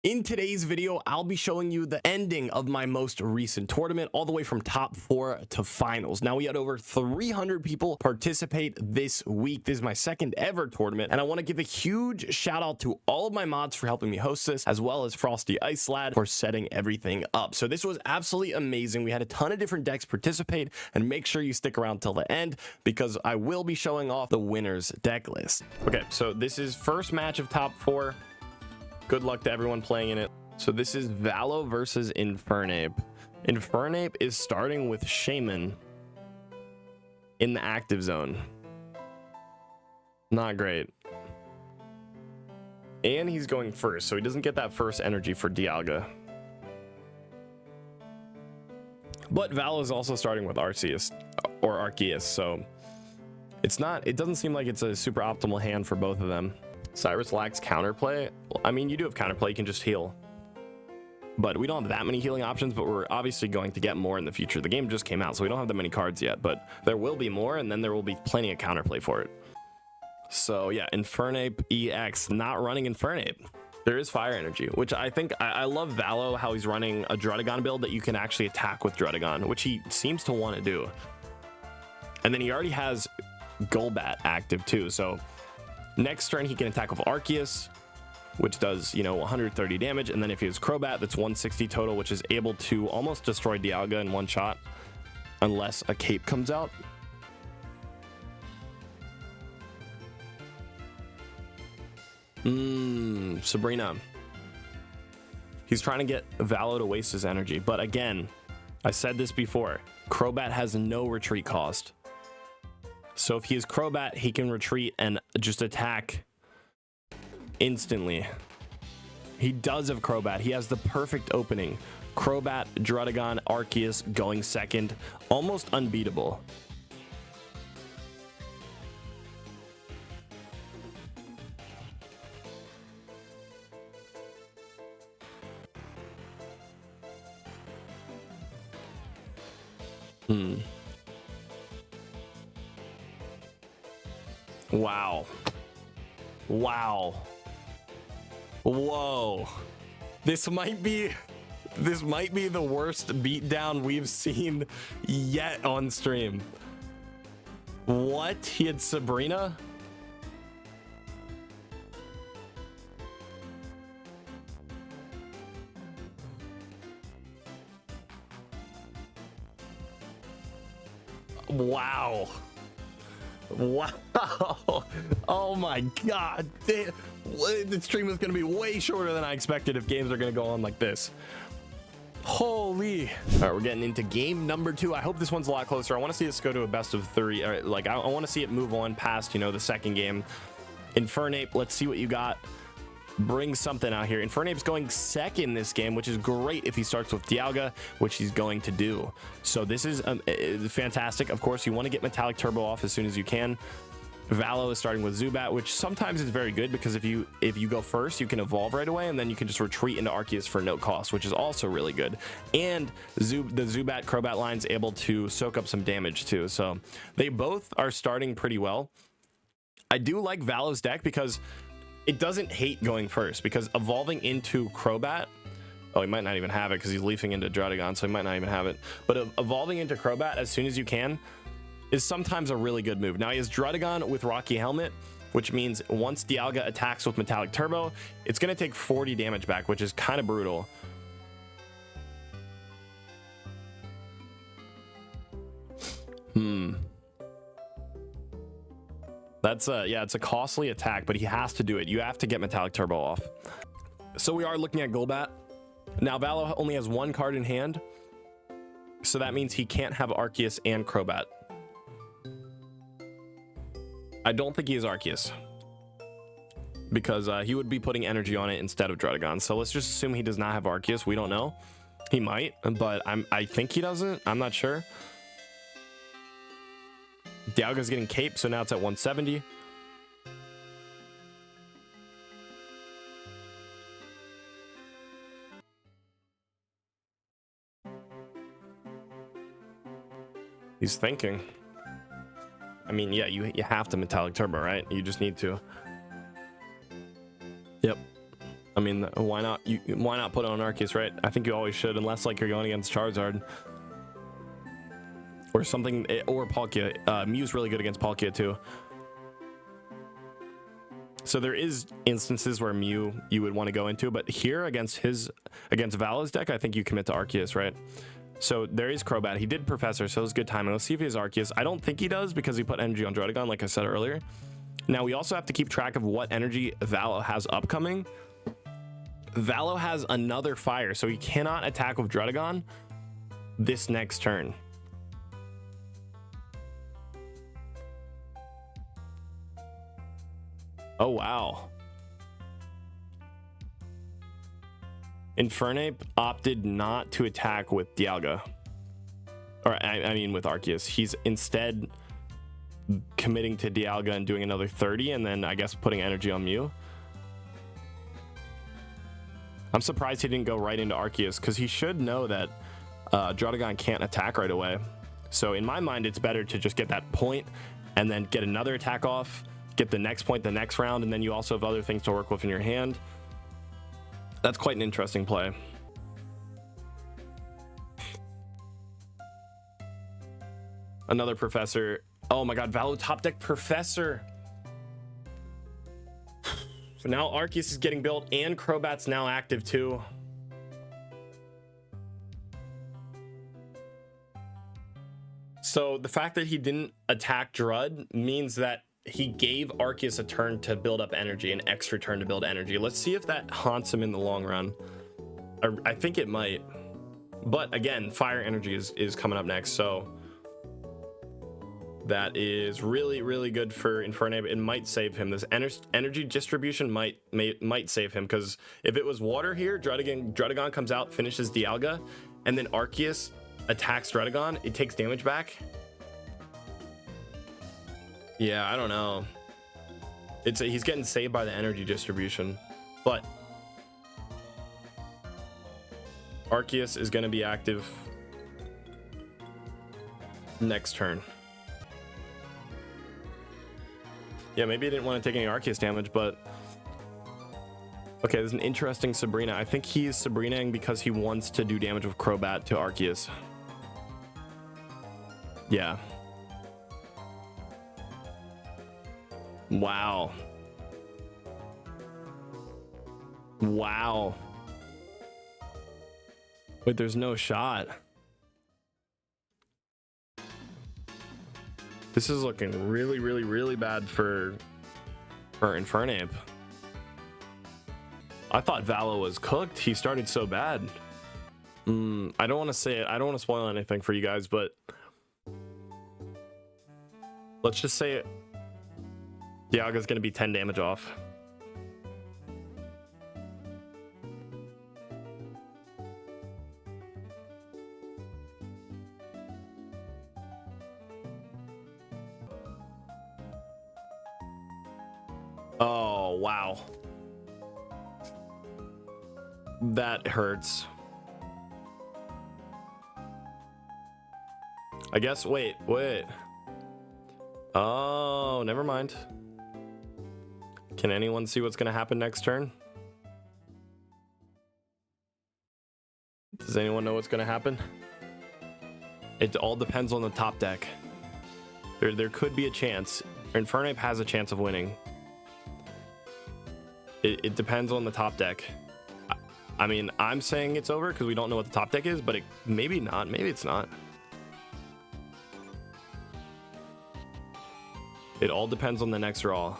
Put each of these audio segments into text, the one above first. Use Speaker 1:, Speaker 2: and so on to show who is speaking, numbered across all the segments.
Speaker 1: In today's video, I'll be showing you the ending of my most recent tournament, all the way from top 4 to finals. Now, we had over 300 people participate this week. This is my second ever tournament, and I want to give a huge shout out to all of my mods for helping me host this, as well as Frosty Ice Lad for setting everything up. So this was absolutely amazing. We had a ton of different decks participate, and make sure you stick around till the end because I will be showing off the winner's deck list. Okay, so this is first match of top 4. Good luck to everyone playing in it. So this is Valo versus Infernape. Infernape is starting with Shaman in the active zone. Not great. And he's going first, so he doesn't get that first energy for Dialga. But Valo is also starting with Arceus, or Arceus, so it doesn't seem like it's a super optimal hand for both of them. Cyrus lacks counterplay. Well, I mean, you do have counterplay, you can just heal. But we don't have that many healing options, but we're obviously going to get more in the future. The game just came out, so we don't have that many cards yet, but there will be more, and then there will be plenty of counterplay for it. So yeah, Infernape EX, not running Infernape. There is fire energy, which I think, I love Valo, how he's running a Druddigon build that you can actually attack with Druddigon, which he seems to want to do. And then he already has Golbat active too, so next turn he can attack with Arceus, which does, 130 damage, and then if he has Crobat, that's 160 total, which is able to almost destroy Dialga in one shot unless a cape comes out. Sabrina. He's trying to get Valo to waste his energy, but again, I said this before, Crobat has no retreat cost. So if he is Crobat, he can retreat and just attack instantly. He does have Crobat. He has the perfect opening. Crobat, Druddigon, Arceus going second. Almost unbeatable. Wow. Whoa. This might be the worst beatdown we've seen yet on stream. What? He had Sabrina? Wow. Oh my god. The stream is going to be way shorter than I expected if games are going to go on like this. Holy. All right, we're getting into game number 2. I hope this one's a lot closer. I want to see this go to a best of 3. I want to see it move on past, the second game. Infernape, let's see what you got. Bring something out here. Infernape's going second this game, which is great if he starts with Dialga, which he's going to do. So this is fantastic. Of course, you want to get Metallic Turbo off as soon as you can. Valo is starting with Zubat, which sometimes is very good because if you go first, you can evolve right away, and then you can just retreat into Arceus for no cost, which is also really good. And the Zubat Crobat line's able to soak up some damage too. So they both are starting pretty well. I do like Valo's deck because it doesn't hate going first, because evolving into Crobat, oh, he might not even have it because he's leafing into Druddigon, so he might not even have it. But evolving into Crobat as soon as you can is sometimes a really good move. Now he has Druddigon with Rocky Helmet, which means once Dialga attacks with Metallic Turbo, it's going to take 40 damage back, which is kind of brutal. That's it's a costly attack, but he has to do it. You have to get Metallic Turbo off. So we are looking at Golbat. Now Valo only has 1 card in hand, so that means he can't have Arceus and Crobat. I don't think he has Arceus because he would be putting energy on it instead of Druddigon. So let's just assume he does not have Arceus. We don't know. He might, but I think he doesn't. I'm not sure. Dialga's getting cape, so now it's at 170. He's thinking. I mean, yeah, you have to Metallic Turbo, right? You just need to. Yep. I mean, mean, why not? Why not put on Arceus, right? I think you always should, unless like you're going against Charizard or something, or Palkia. Mew's really good against Palkia too. So there is instances where Mew you would want to go into, but here against Vala's deck, I think you commit to Arceus, right? So there is Crobat. He did Professor, so it was good timing. Let's see if he has Arceus. I don't think he does because he put energy on Druddigon, like I said earlier. Now we also have to keep track of what energy Valo has upcoming. Valo has another fire, so he cannot attack with Druddigon this next turn. Oh, wow. Infernape opted not to attack with Dialga. Or, I mean, with Arceus. He's instead committing to Dialga and doing another 30, and then, I guess, putting energy on Mew. I'm surprised he didn't go right into Arceus, because he should know that Druddigon can't attack right away. So, in my mind, it's better to just get that point, and then get another attack off, get the next point the next round, and then you also have other things to work with in your hand. That's quite an interesting play. Another Professor. Oh my god, Valo top deck Professor. So now Arceus is getting built and Crobat's now active too. So the fact that he didn't attack Drud means that he gave Arceus a turn to build up energy, an extra turn to build energy. Let's see if that haunts him in the long run. I think it might. But again, fire energy is coming up next, so that is really, really good for Infernape. It might save him. This energy distribution might save him, because if it was water here, Druddigon comes out, finishes Dialga, and then Arceus attacks Druddigon, it takes damage back. Yeah, I don't know. He's getting saved by the energy distribution, but Arceus is going to be active next turn. Yeah, maybe he didn't want to take any Arceus damage, but okay, there's an interesting Sabrina. I think he's Sabrinaing because he wants to do damage with Crobat to Arceus. Yeah. Wow. Wow. Wait, there's no shot. This is looking really, really, really bad for Infernape. I thought Valo was cooked. He started so bad. I don't want to say it. I don't want to spoil anything for you guys, but let's just say it. Dialga's going to be 10 damage off. Oh, wow. That hurts. I guess, wait. Oh, never mind. Can anyone see what's going to happen next turn? Does anyone know what's going to happen? It all depends on the top deck. There could be a chance. Infernape has a chance of winning. It depends on the top deck. I mean, I'm saying it's over because we don't know what the top deck is, but maybe not. Maybe it's not. It all depends on the next draw.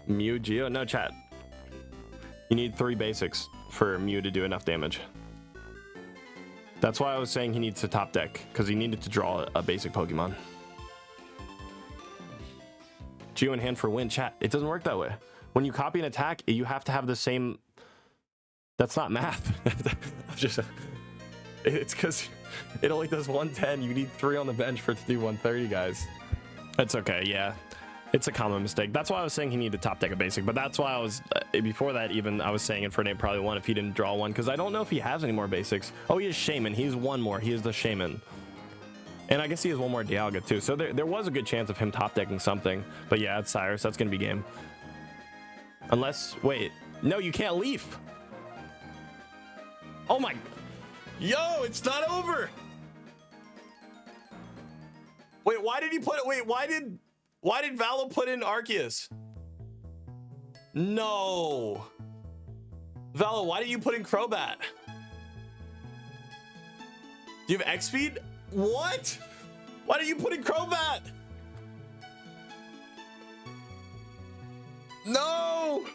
Speaker 1: Mew Geo? No, chat. You need 3 basics for Mew to do enough damage. That's why I was saying he needs to top deck, because he needed to draw a basic Pokemon. Geo in hand for win. Chat, it doesn't work that way. When you copy an attack, you have to have the same... That's not math. It's because it only does 110. You need 3 on the bench for it to do 130, guys. That's okay, yeah. It's a common mistake. That's why I was saying he needed to top deck a basic, but that's why I was before that even I was saying Infernape probably won if he didn't draw one, because I don't know if he has any more basics. Oh, he is Shaman. He's one more. He is the Shaman. And I guess he has one more Dialga too. So there was a good chance of him top decking something. But yeah, it's Cyrus. That's going to be game. Unless, wait. No, you can't leaf. Oh my. Yo, it's not over. Wait, why did he put it? Wait, why did Valo put in Arceus? No. Valo, why did you put in Crobat? Do you have X speed? What? Why did you put in Crobat? No.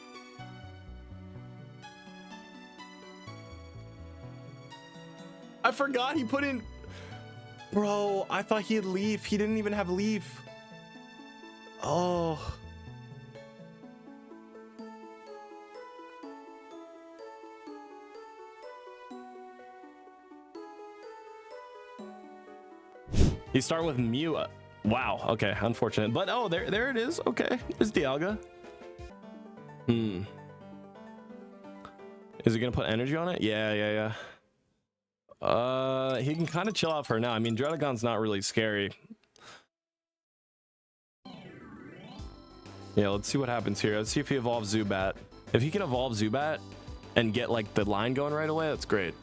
Speaker 1: I forgot he put in. Bro, I thought he had Leaf. He didn't even have Leaf. Oh. He's starting with Mew. Wow. Okay. Unfortunate. But oh, there it is. Okay. There's Dialga. Is he gonna put energy on it? Yeah. He can kind of chill out for now. I mean, Druddigon's not really scary. Yeah, let's see what happens here. Let's see if he evolves Zubat. If he can evolve Zubat and get like the line going right away, that's great.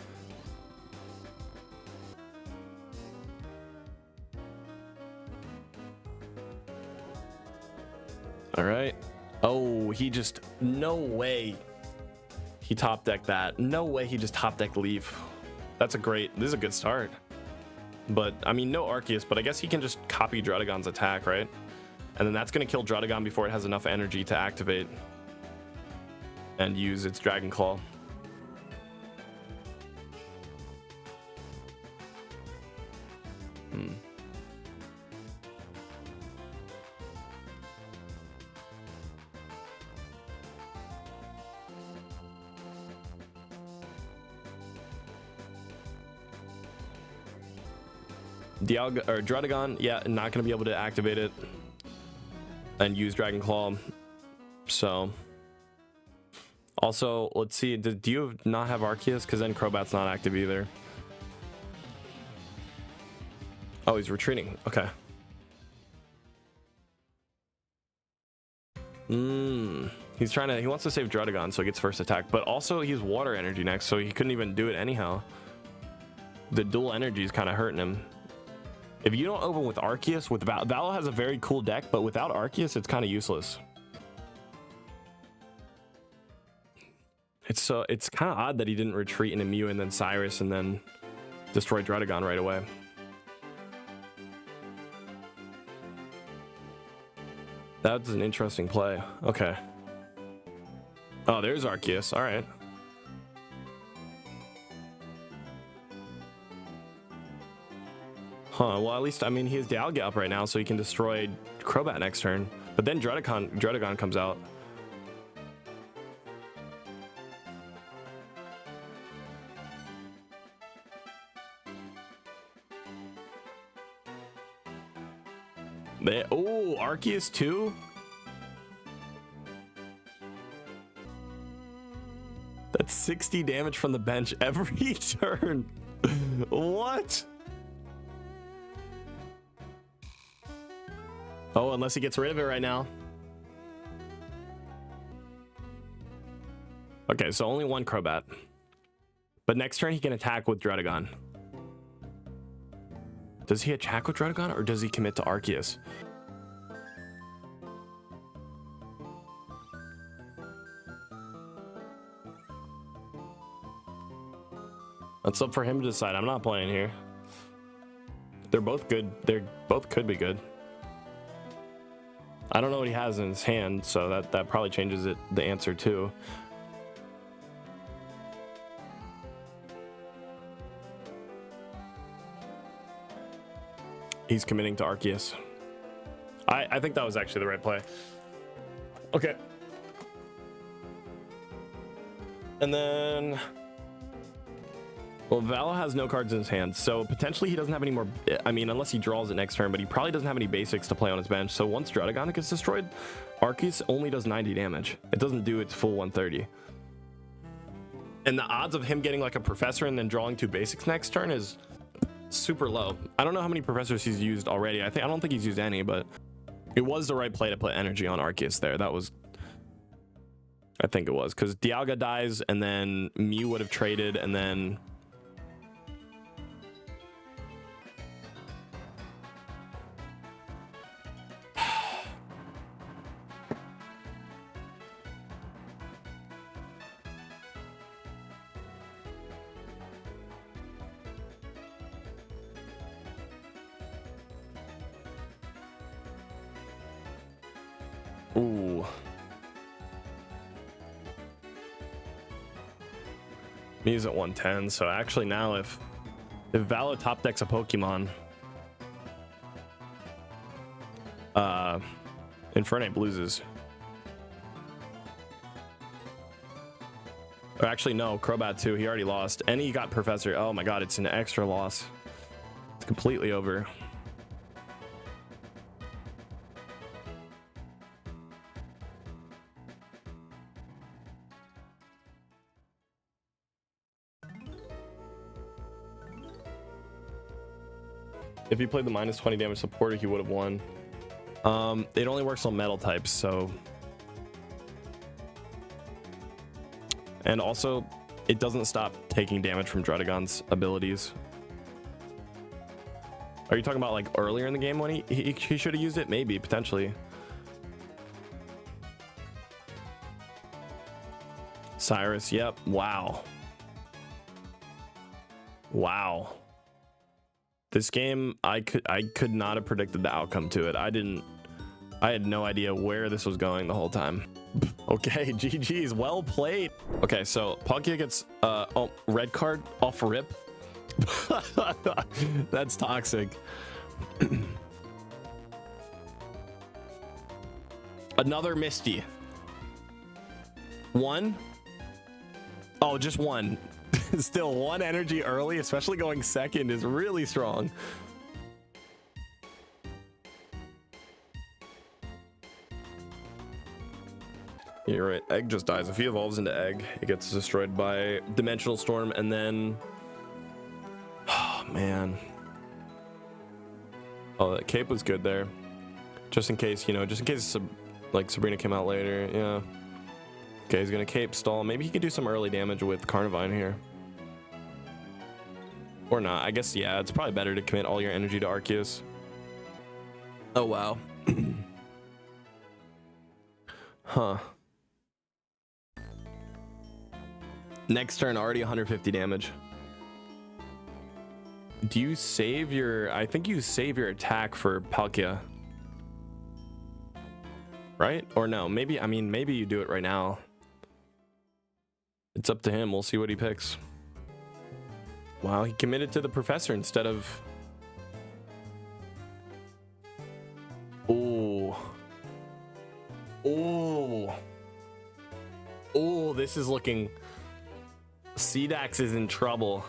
Speaker 1: All right. Oh, he just, no way he top decked that. No way he just top decked Leaf. This is a good start. But I mean, no Arceus, but I guess he can just copy Druddigon's attack, right? And then that's going to kill Druddigon before it has enough energy to activate and use its Dragon Claw. Dialga or Druddigon, yeah, not going to be able to activate it and use Dragon Claw. So also, let's see, do you not have Arceus? Because then Crobat's not active either. Oh, he's retreating. Okay. He wants to save Druddigon so he gets first attack, but also he's water energy next, so he couldn't even do it anyhow. The dual energy is kind of hurting him. If you don't open with Arceus, with Valo has a very cool deck, but without Arceus, it's kind of useless. It's kind of odd that he didn't retreat into Mew and then Cyrus and then destroy Druddigon right away. That's an interesting play. Okay. Oh, there's Arceus. All right. Huh, well, at least, I mean, he has Dialga up right now, so he can destroy Crobat next turn. But then Druddigon comes out. Oh, Arceus too? That's 60 damage from the bench every turn. What? Oh, unless he gets rid of it right now. Okay, so only one Crobat. But next turn he can attack with Druddigon. Does he attack with Druddigon or does he commit to Arceus? That's up for him to decide. I'm not playing here. They're both good. They both could be good. I don't know what he has in his hand, so that probably changes the answer too. He's committing to Arceus. I think that was actually the right play. Okay. And then Well, Val has no cards in his hand, so potentially he doesn't have any more. I mean, unless he draws it next turn, but he probably doesn't have any basics to play on his bench. So once Druddigon gets destroyed, Arceus only does 90 damage. It doesn't do its full 130. And the odds of him getting like a professor and then drawing 2 basics next turn is super low. I don't know how many professors he's used already. I don't think he's used any, but it was the right play to put energy on Arceus there. That was, I think it was, because Dialga dies and then Mew would have traded and then ooh. Mew's at 110, so actually now if Valo top decks a Pokemon, Infernape loses. Or actually no, Crobat too, he already lost. And he got Professor. Oh my god, it's an extra loss. It's completely over. If he played the minus 20 damage supporter, he would have won. It only works on metal types, so. And also, it doesn't stop taking damage from Druddigon's abilities. Are you talking about like earlier in the game when he should have used it? Maybe, potentially. Cyrus, yep. Wow. Wow. This game, I could not have predicted the outcome to it. I had no idea where this was going the whole time. Okay, GG's, well played. Okay, so Palkia gets red card off rip. That's toxic. Another Misty. One. Oh, just one. Still, 1 energy early, especially going second, is really strong. You're right. Egg just dies. If he evolves into Egg, it gets destroyed by Dimensional Storm, and then... Oh, man. Oh, that cape was good there. Just in case, you know, just in case, like, Sabrina came out later. Yeah. Okay, he's gonna cape stall. Maybe he could do some early damage with Carnivine here. Or not. I guess, yeah, it's probably better to commit all your energy to Arceus. Oh, wow. Huh. Next turn, already 150 damage. Do you save your... I think you save your attack for Palkia. Right? Or no? Maybe, I mean, maybe you do it right now. It's up to him. We'll see what he picks. Wow, he committed to the Professor instead of... Ooh. Ooh. Ooh, this is looking... Seedax is in trouble.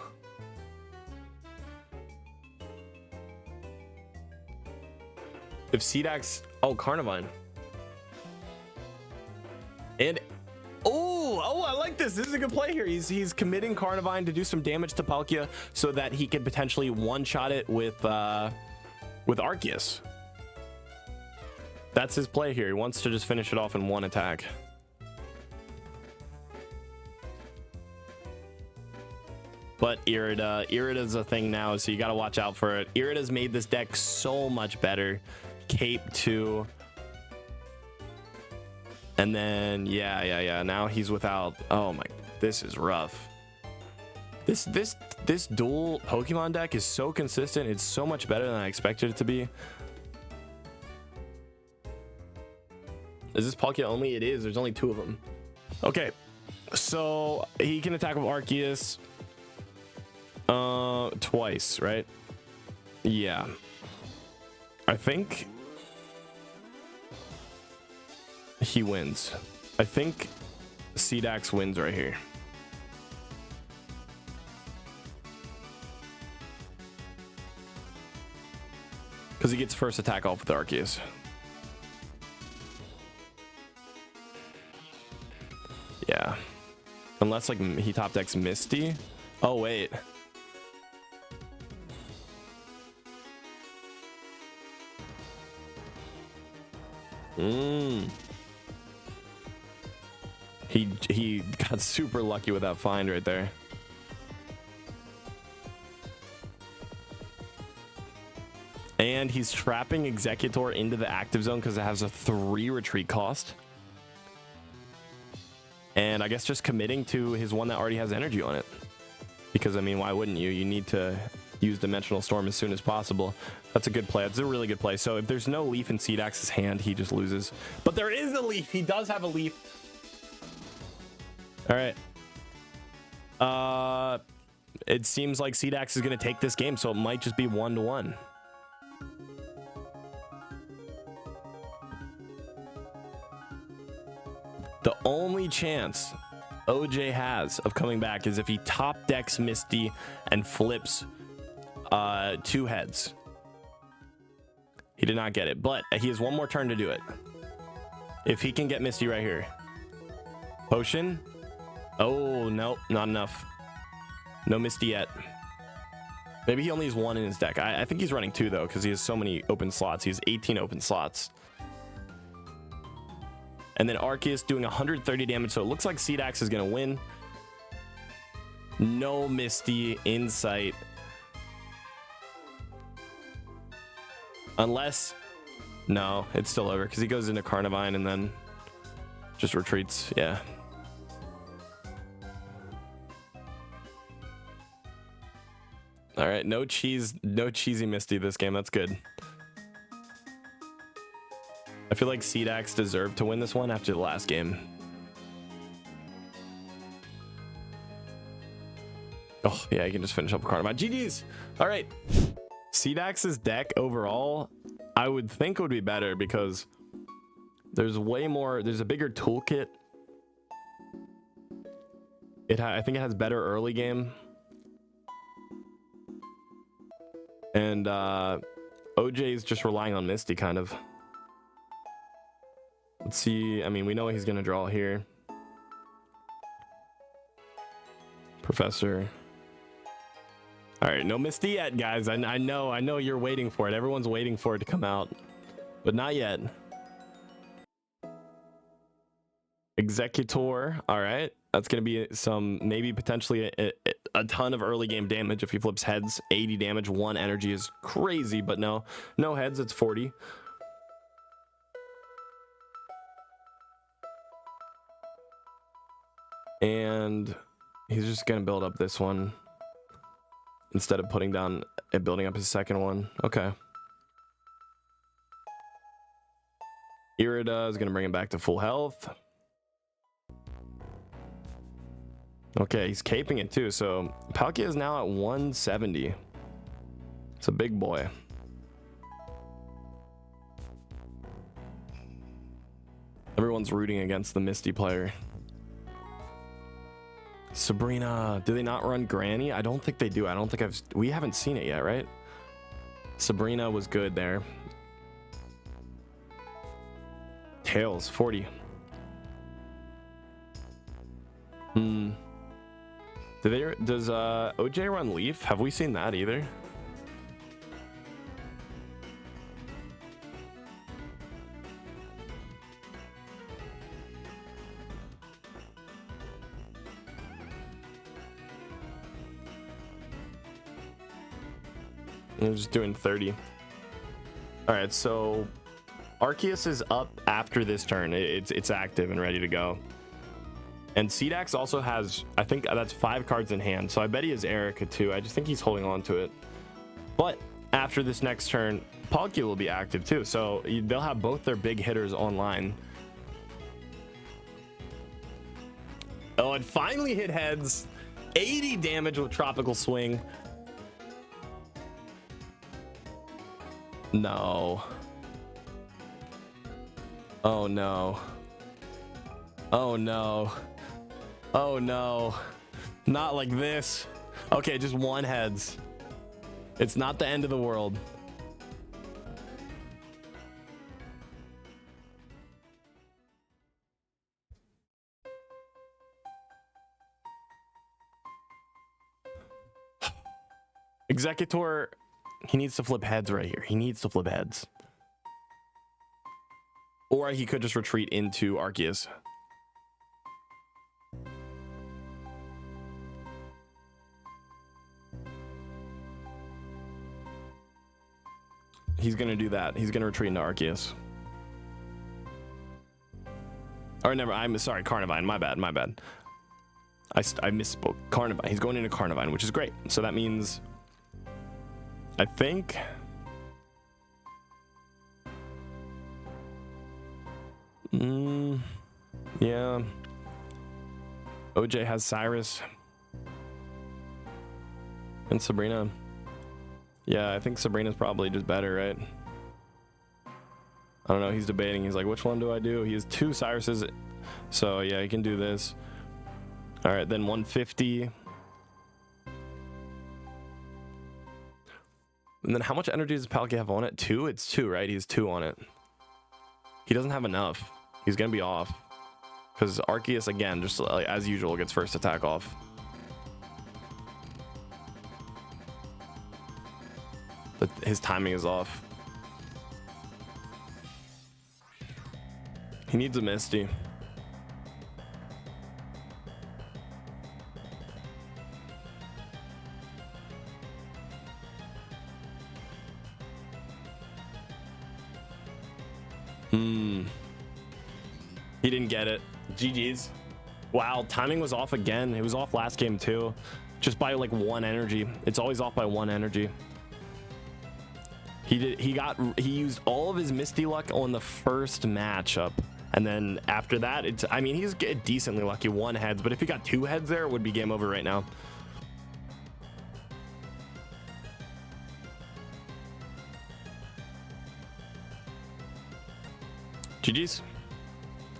Speaker 1: If Seedax... Oh, Carnivine. And... Oh, I like this. This is a good play here. He's committing Carnivine to do some damage to Palkia so that he could potentially one-shot it with Arceus. That's his play here. He wants to just finish it off in 1 attack. But Irida's a thing now, so you got to watch out for it. Irida's made this deck so much better. Cape 2. And then, yeah. Now he's without... Oh my... This is rough. This dual Pokemon deck is so consistent. It's so much better than I expected it to be. Is this Palkia only? It is. There's only 2 of them. Okay. So, he can attack with Arceus... twice, right? Yeah. I think... he wins. I think Seedax wins right here. because he gets first attack off with Arceus. Yeah, unless like he top decks Misty. Oh wait, he got super lucky with that find right there. And he's trapping Executor into the active zone because it has a 3 retreat cost. And I guess just committing to his one that already has energy on it. Because, I mean, why wouldn't you? You need to use Dimensional Storm as soon as possible. That's a good play. That's a really good play. So if there's no leaf in Seedax's hand, he just loses. But there is a leaf. He does have a leaf. All right. It seems like Seedax is going to take this game, so it might just be 1-1. The only chance OJ has of coming back is if he top decks Misty and flips 2 heads. He did not get it, but he has one more turn to do it. If he can get Misty right here. Potion. Oh, nope, not enough. No Misty yet. Maybe he only has 1 in his deck. I think he's running 2 though, because he has so many open slots. He has 18 open slots. And then Arceus doing 130 damage, so it looks like Seedax is going to win. No Misty in sight. Unless... No, it's still over, because he goes into Carnivine and then just retreats. Yeah. All right, no cheesy Misty this game. That's good. I feel like Seedax deserved to win this one after the last game. Oh, yeah, you can just finish up with Carnivine. GG's. All right. Seedax's deck overall, I would think would be better because there's way more, there's a bigger toolkit. I think it has better early game. And OJ is just relying on Misty kind of. Let's see. I mean, we know what he's going to draw here. Professor. All right, no Misty yet, guys. I know you're waiting for it. Everyone's waiting for it to come out, but not yet. Executor. All right, that's going to be some, maybe potentially a ton of early game damage if he flips heads. 80 damage, 1 energy is crazy, but no heads. It's 40. And he's just gonna build up this one instead of putting down and building up his second one. Okay. Irida is gonna bring him back to full health. Okay, he's caping it too. So Palkia is now at 170. It's a big boy. Everyone's rooting against the Misty player. Sabrina, do they not run Granny? I don't think they do. I don't think we haven't seen it yet, right? Sabrina was good there. Tails, 40. Does OJ run Leaf? Have we seen that either? I'm just doing 30. All right, so Arceus is up after this turn. It's active and ready to go. And Seedax also has, I think that's 5 cards in hand. So I bet he has Erica too. I just think he's holding on to it. But after this next turn, Palkia will be active too. So they'll have both their big hitters online. Oh, it finally hit heads. 80 damage with Tropical Swing. No. Oh no. Oh no. Oh no. Not like this. Okay, just 1 heads. It's not the end of the world. Executor, he needs to flip heads right here. He needs to flip heads. Or he could just retreat into Arceus. He's going to do that. He's going to retreat into Arceus. Or never, I'm sorry, Carnivine. My bad. I misspoke. Carnivine. He's going into Carnivine, which is great. So that means, I think, yeah, OJ has Cyrus and Sabrina. Yeah, I think Sabrina's probably just better, right? I don't know. He's debating. He's like, which one do I do? He has 2 Cyruses. So yeah, he can do this. All right, then 150. And then how much energy does Palkia have on it? 2? It's 2, right? He has 2 on it. He doesn't have enough. He's going to be off. Because Arceus, again, just like, as usual, gets first attack off. His timing is off. He needs a Misty. He didn't get it. GG's. Wow, timing was off again. It was off last game too. Just by like 1 energy. It's always off by 1 energy. He used all of his Misty luck on the first matchup. And then after that, I mean, he's decently lucky 1 heads, but if he got 2 heads there, it would be game over right now. GG's.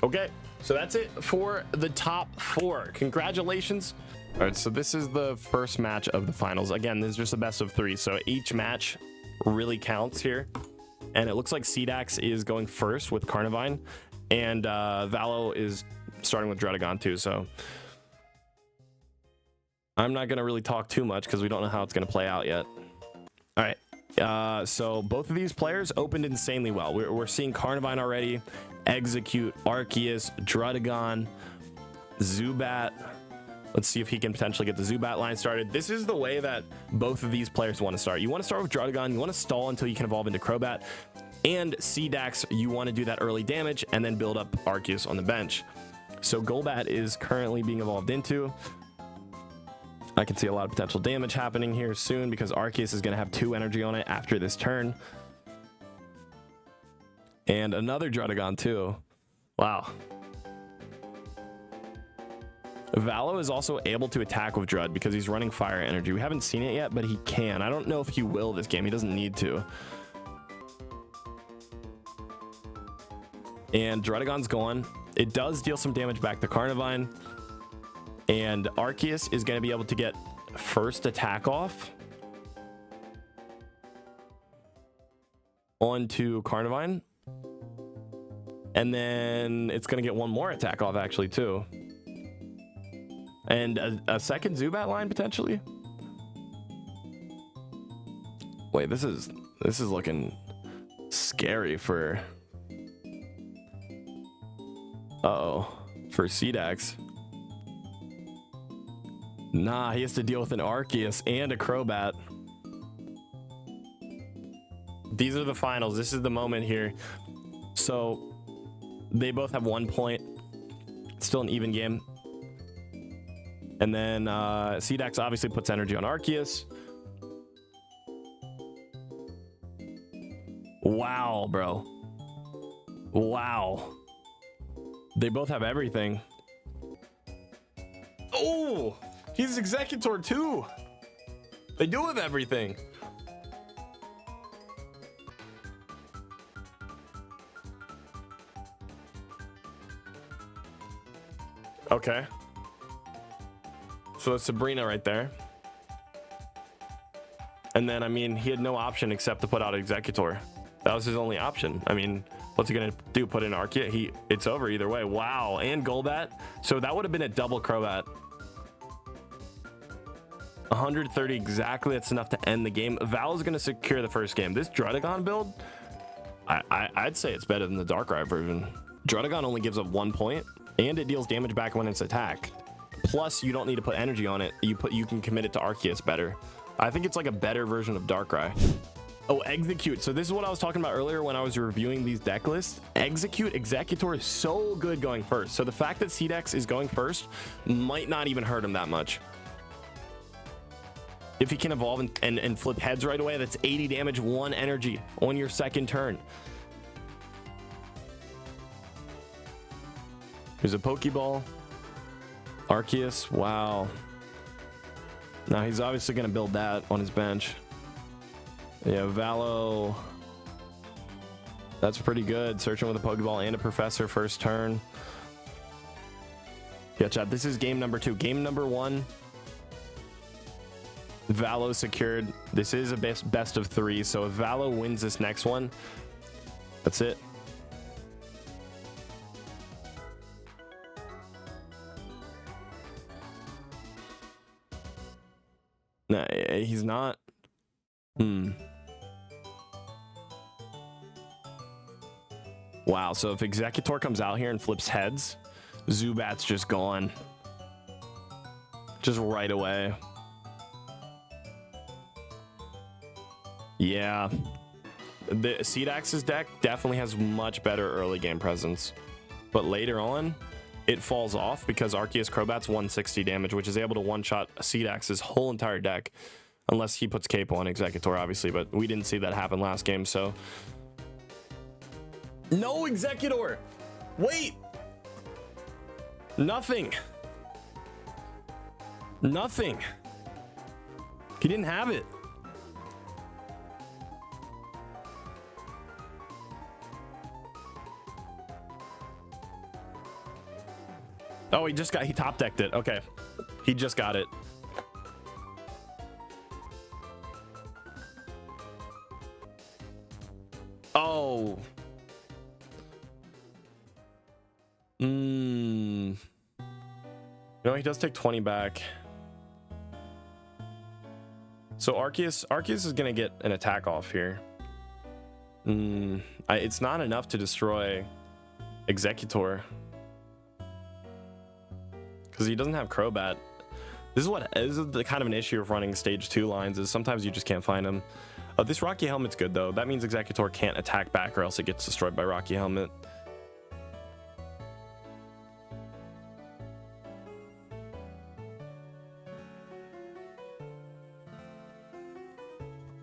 Speaker 1: Okay, so that's it for the top 4. Congratulations. All right, so this is the first match of the finals. Again, this is just a best of 3, so each match really counts here. And it looks like Seedax is going first with Carnivine, and Valo is starting with Druddigon too, so I'm not going to really talk too much because we don't know how it's going to play out yet. All right, so both of these players opened insanely well. We're seeing Carnivine already execute Arceus, Druddigon, Zubat. Let's see if he can potentially get the Zubat line started. This is the way that both of these players want to start. You want to start with Druddigon. You want to stall until you can evolve into Crobat. And Seedax, you want to do that early damage and then build up Arceus on the bench. So Golbat is currently being evolved into. I can see a lot of potential damage happening here soon because Arceus is going to have 2 energy on it after this turn. And another Druddigon too. Wow. Valo is also able to attack with Drud because he's running fire energy. We haven't seen it yet, but he can. I don't know if he will this game. He doesn't need to. And Druddigon's gone. It does deal some damage back to Carnivine. And Arceus is going to be able to get first attack off onto Carnivine. And then it's going to get 1 more attack off actually too. And a second Zubat line potentially. Wait, this is looking scary for for Seedax. Nah, he has to deal with an Arceus and a Crobat. These are the finals. This is the moment here. So they both have 1 point. It's still an even game. And then Seedax obviously puts energy on Arceus. Wow, bro. Wow. They both have everything. Oh, he's Executor too. They do have everything. Okay. So it's Sabrina right there. And then, I mean, he had no option except to put out Executor. That was his only option. I mean, what's he gonna do? Put in Arceus? It's over either way. Wow, and Golbat. So that would have been a double Crobat. 130 exactly. That's enough to end the game. Val's going to secure the first game. This Drudagon build, I'd say it's better than the Darkrai version. Drudagon only gives up 1 point, and it deals damage back when it's attacked. Plus, you don't need to put energy on it. You can commit it to Arceus better. I think it's like a better version of Darkrai. Oh, Execute. So this is what I was talking about earlier when I was reviewing these deck lists. Executor is so good going first. So the fact that Seedax is going first might not even hurt him that much. If he can evolve and flip heads right away, that's 80 damage, 1 energy on your second turn. Here's a Pokeball. Arceus, wow. Now he's obviously going to build that on his bench. Yeah, Valo. That's pretty good. Searching with a Pokeball and a Professor first turn. Yeah, chat, this is game number 2. Game number 1. Valo secured. This is a best of 3. So if Valo wins this next one, that's it. Nah, he's not. Wow, so if Executor comes out here and flips heads, Zubat's just gone. Just right away. Yeah. The Seedax's deck definitely has much better early game presence. But later on, it falls off because Arceus Crobat's 160 damage, which is able to one-shot Seedax's whole entire deck. Unless he puts Cape on Executor, obviously, but we didn't see that happen last game, so... No Executor! Wait! Nothing! Nothing! He didn't have it. Oh, he top decked it. Okay. He just got it. Oh. No, he does take 20 back. So Arceus is gonna get an attack off here. It's not enough to destroy Executor because he doesn't have Crobat. This is the kind of an issue of running stage 2 lines, is sometimes you just can't find them. This Rocky Helmet's good though. That means Executor can't attack back or else it gets destroyed by Rocky Helmet.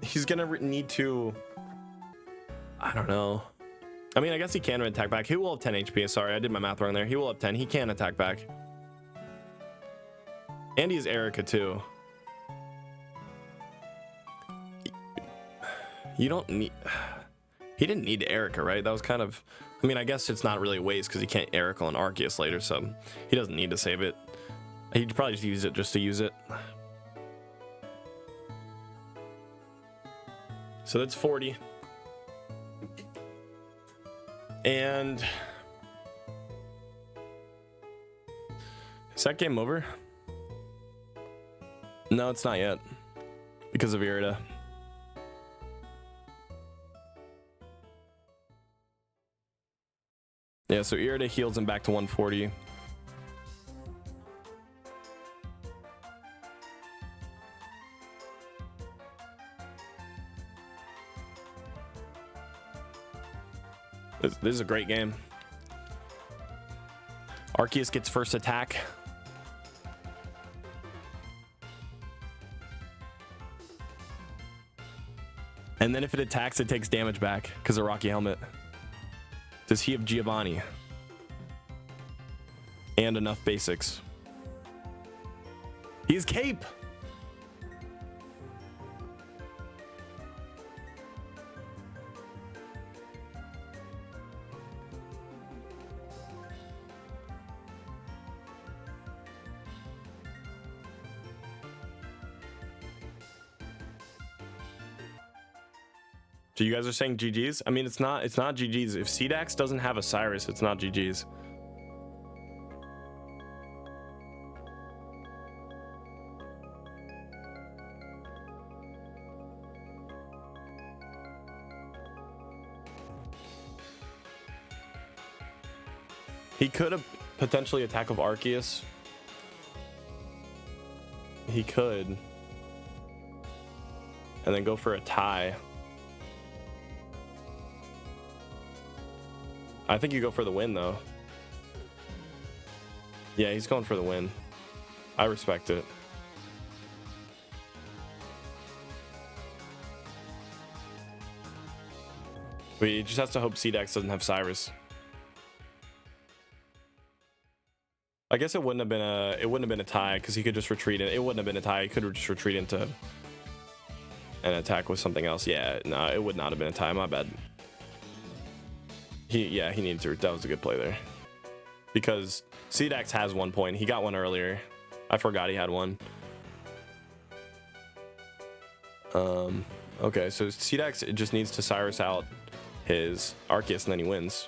Speaker 1: He's gonna need to, I don't know. I mean, I guess he can attack back. He will have 10 HP. Sorry, I did my math wrong there. He will have 10. He can attack back. And he's Erica too. You don't need... He didn't need Erica, right? That was kind of... I mean, I guess it's not really a waste because he can't Erica on Arceus later, so he doesn't need to save it. He'd probably just use it just to use it. So that's 40. And... Is that game over? No, it's not yet. Because of Irida. Yeah, so Irida heals him back to 140. This is a great game. Arceus gets first attack. And then if it attacks, it takes damage back because of Rocky Helmet. Does he have Giovanni? And enough basics. He has Cape! So you guys are saying GG's? I mean, it's not GG's. If Seedax doesn't have a Cyrus, it's not GG's. He could have potentially attack with Arceus. He could. And then go for a tie. I think you go for the win, though. Yeah, he's going for the win. I respect it. But he just has to hope Seedax doesn't have Cyrus. I guess it wouldn't have been a tie because he could just retreat it. It wouldn't have been a tie. He could just retreat into an attack with something else. Yeah, no, it would not have been a tie. My bad. He needed to. That was a good play there. Because Seedax has 1 point. He got one earlier. I forgot he had one. Okay, so Seedax just needs to Cyrus out his Arceus and then he wins.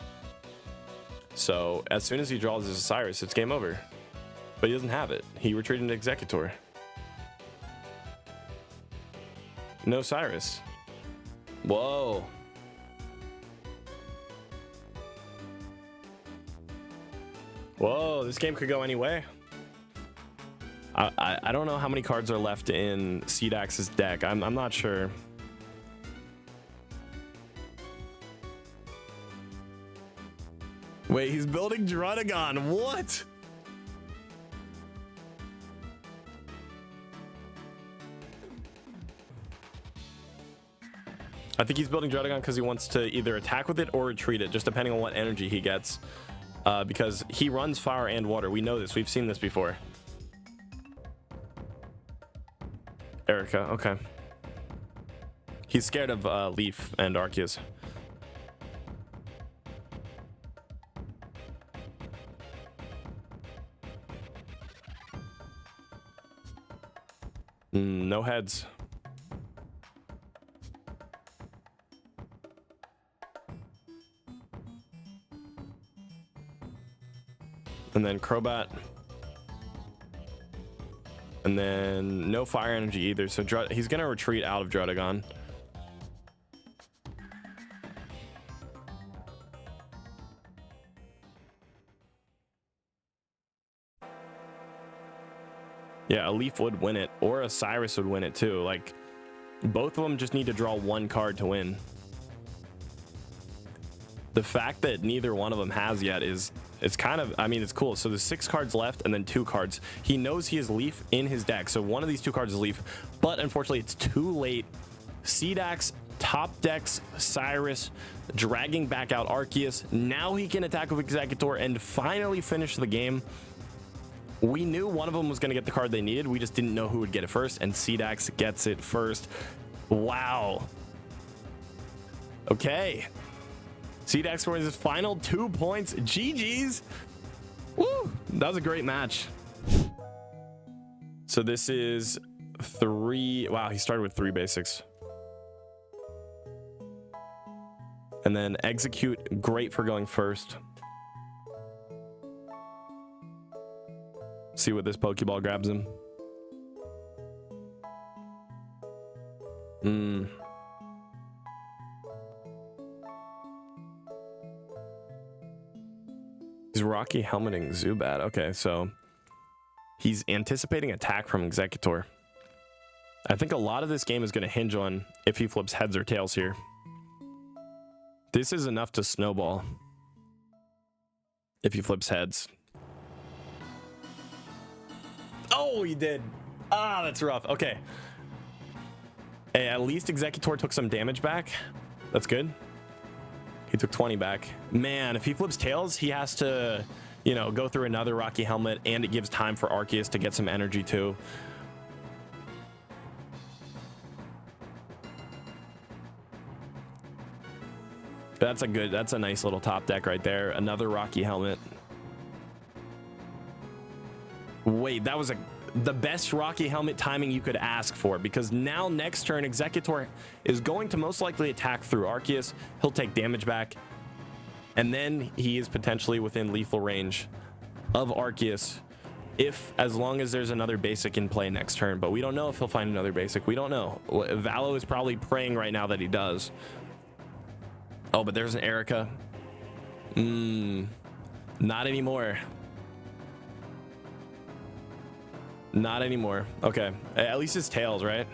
Speaker 1: So as soon as he draws his Cyrus, it's game over. But he doesn't have it. He retreated into Executor. No Cyrus. Whoa. Whoa, this game could go any way. I don't know how many cards are left in Seedax's deck. I'm not sure. Wait, he's building Druddigon. What? I think he's building Druddigon because he wants to either attack with it or retreat it, just depending on what energy he gets. Because he runs fire and water. We know this. We've seen this before. Erica, okay. He's scared of Leaf and Arceus. No heads. And then Crobat. And then no fire energy either. So he's going to retreat out of Druddigon. Yeah, a Leaf would win it, or a Cyrus would win it too. Like, both of them just need to draw one card to win. The fact that neither one of them has yet is, it's kind of, I mean, it's cool. So there's 6 cards left and then 2 cards. He knows he has Leaf in his deck, so one of these 2 cards is Leaf, but unfortunately it's too late. Seedax top decks Cyrus, dragging back out Arceus. Now he can attack with Executor and finally finish the game. We knew one of them was going to get the card they needed. We just didn't know who would get it first, and Seedax gets it first. Wow. Okay. Seedax scores his final 2 points. GG's. Woo! That was a great match. So this is 3. Wow, he started with 3 basics. And then Execute, great for going first. See what this Pokeball grabs him. He's Rocky helmeting Zubat. Okay, so he's anticipating attack from Executor. I think a lot of this game is going to hinge on if he flips heads or tails here. This is enough to snowball if he flips heads. Oh, he did. Ah, that's rough. Okay. Hey, at least Executor took some damage back. That's good. He took 20 back. Man, if he flips tails, he has to, you know, go through another Rocky Helmet, and it gives time for Arceus to get some energy too. That's a nice little top deck right there. Another Rocky Helmet. Wait, that was the best Rocky Helmet timing you could ask for, because now next turn Executor is going to most likely attack through Arceus. He'll take damage back, and then he is potentially within lethal range of Arceus, as long as there's another basic in play next turn. But we don't know if he'll find another basic. We don't know. Valo is probably praying right now that he does. Oh, but there's an Erica. Not anymore. Not anymore. Okay. At least it's tails, right?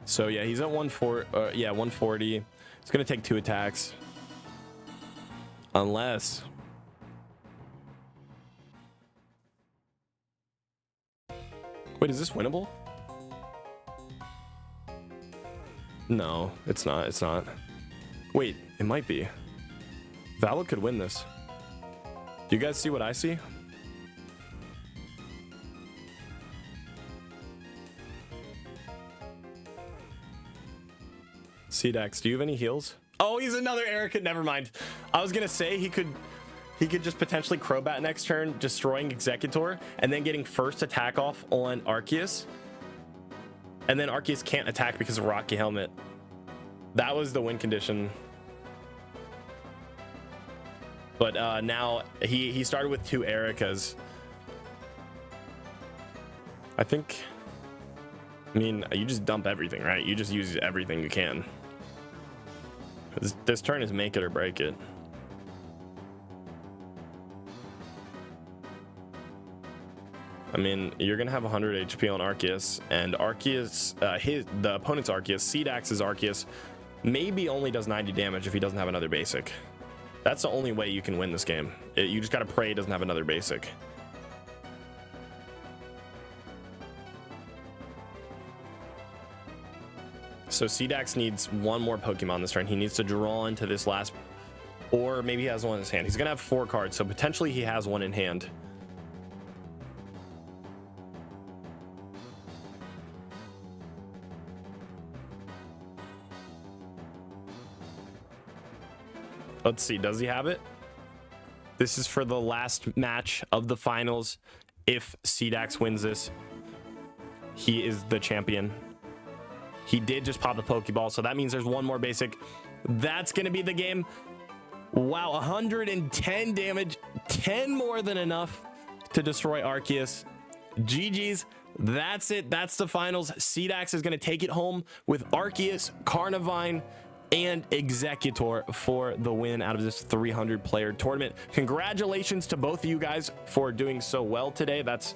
Speaker 1: So yeah, he's at 140. Yeah, 140. It's gonna take 2 attacks. Unless. Wait, is this winnable? No, it's not. It's not. Wait, it might be. Valid could win this. Do you guys see what I see? Seedax, do you have any heals? Oh, he's another Erica. Never mind. I was gonna say he could just potentially Crobat next turn, destroying Executor, and then getting first attack off on Arceus. And then Arceus can't attack because of Rocky Helmet. That was the win condition. But now he started with 2 Ericas. I mean, you just dump everything, right? You just use everything you can. This turn is make it or break it. I mean, you're gonna have 100 HP on Arceus, and Arceus, the opponent's Arceus, Seedax's Arceus, maybe only does 90 damage if he doesn't have another basic. That's the only way you can win this game. You just gotta pray he doesn't have another basic. So Seedax needs 1 more Pokemon this turn. He needs to draw into this last, or maybe he has one in his hand. He's gonna have 4 cards, so potentially he has one in hand. Let's see, does he have it? This is for the last match of the finals. If Seedax wins this, he is the champion. He did just pop the Pokeball, so that means there's 1 more basic. That's gonna be the game. Wow, 110 damage, 10 more than enough to destroy Arceus. GG's. That's it. That's the finals. Seedax is gonna take it home with Arceus, Carnivine, and Executor for the win out of this 300 player tournament. Congratulations to both of you guys for doing so well today. That's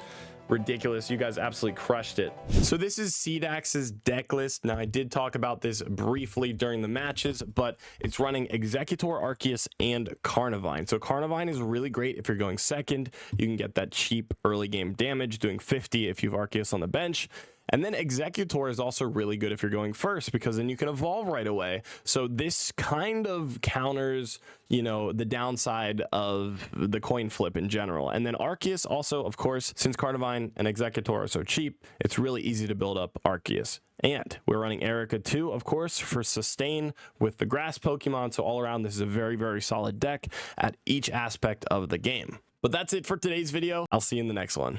Speaker 1: ridiculous. You guys absolutely crushed it. So this is Seedax's deck list. Now I did talk about this briefly during the matches, but it's running Executor, Arceus, and Carnivine. So Carnivine is really great if you're going second. You can get that cheap early game damage, doing 50 if you have Arceus on the bench. And then Executor is also really good if you're going first, because then you can evolve right away. So this kind of counters, you know, the downside of the coin flip in general. And then Arceus also, of course, since Carnivine and Executor are so cheap, it's really easy to build up Arceus. And we're running Erica too, of course, for sustain with the grass Pokemon. So all around, this is a very, very solid deck at each aspect of the game. But that's it for today's video. I'll see you in the next one.